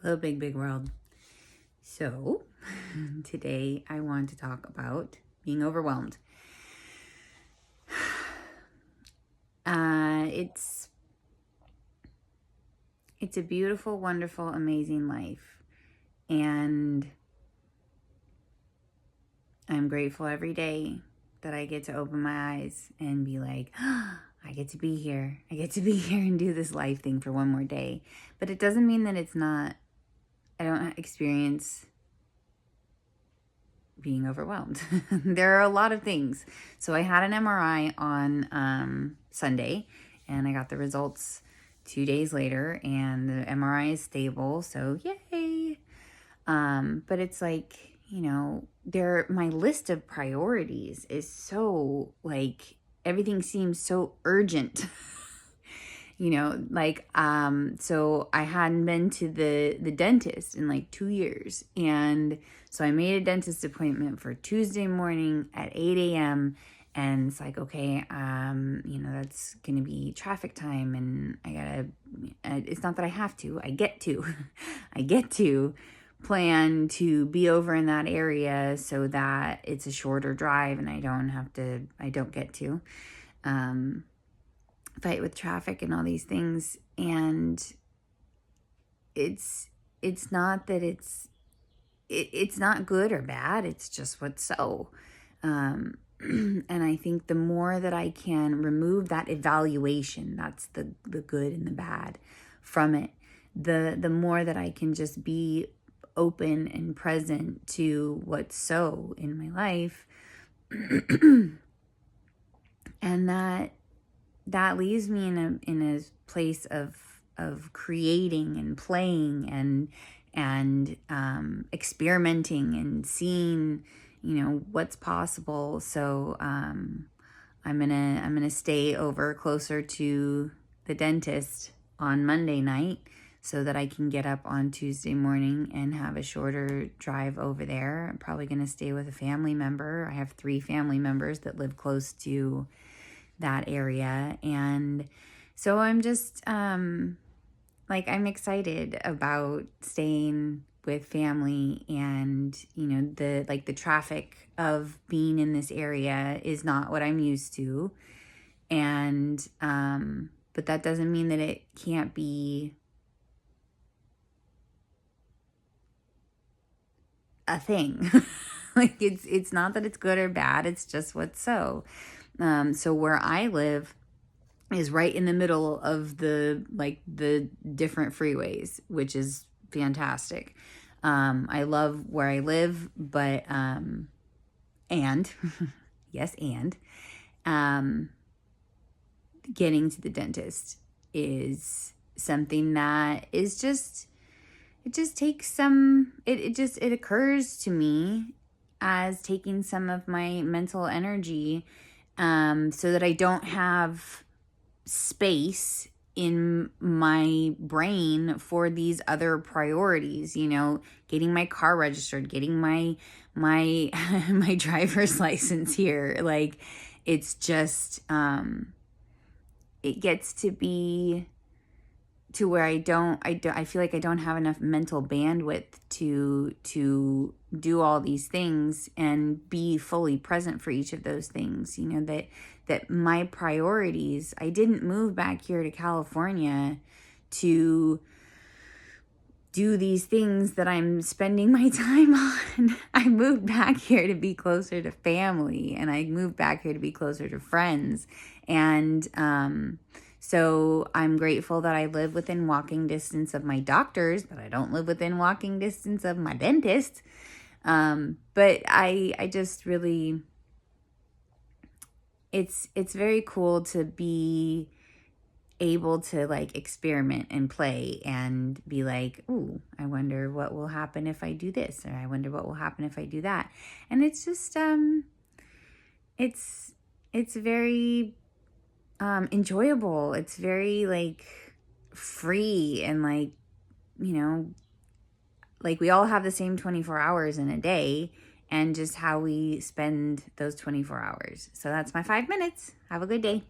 Hello, big, big world. So, today I want to talk about being overwhelmed. It's a beautiful, wonderful, amazing life. And I'm grateful every day that I get to open my eyes and be like, I get to be here. I get to be here and do this life thing for one more day. But it doesn't mean that I don't experience being overwhelmed. There are a lot of things. So I had an MRI on Sunday, and I got the results 2 days later, and the MRI is stable, so yay. But it's like, my list of priorities is so, like, everything seems so urgent. So I hadn't been to the dentist in like 2 years. And so I made a dentist appointment for Tuesday morning at 8 a.m. And it's like, okay, that's going to be traffic time. And it's not that I have to, I get to, I get to plan to be over in that area so that it's a shorter drive and I don't get to, fight with traffic and all these things. And it's not that it's not good or bad, it's just what's so. And I think the more that I can remove that evaluation, that's the good and the bad from it, the more that I can just be open and present to what's so in my life. And that leaves me in a place of creating and playing and experimenting and seeing, what's possible. So I'm gonna stay over closer to the dentist on Monday night so that I can get up on Tuesday morning and have a shorter drive over there. I'm probably gonna stay with a family member. I have 3 family members that live close to that area. And so I'm just I'm excited about staying with family, and the traffic of being in this area is not what I'm used to. And but that doesn't mean that it can't be a thing. Like it's not that it's good or bad, it's just what's so. So where I live is right in the middle of the different freeways, which is fantastic. I love where I live, but and yes, and getting to the dentist is something that is just, it just takes some, it occurs to me as taking some of my mental energy, so that I don't have space in my brain for these other priorities, getting my car registered, getting my my driver's license here. Like, it's just, it gets to be to where I feel like I don't have enough mental bandwidth to do all these things and be fully present for each of those things. That my priorities, I didn't move back here to California to do these things that I'm spending my time on. I moved back here to be closer to family, and I moved back here to be closer to friends. And so I'm grateful that I live within walking distance of my doctors, but I don't live within walking distance of my dentist. But I just really, it's very cool to be able to experiment and play and be like, ooh, I wonder what will happen if I do this, or I wonder what will happen if I do that. And it's just, it's very enjoyable. It's very free, and we all have the same 24 hours in a day, and just how we spend those 24 hours. So that's my 5 minutes. Have a good day.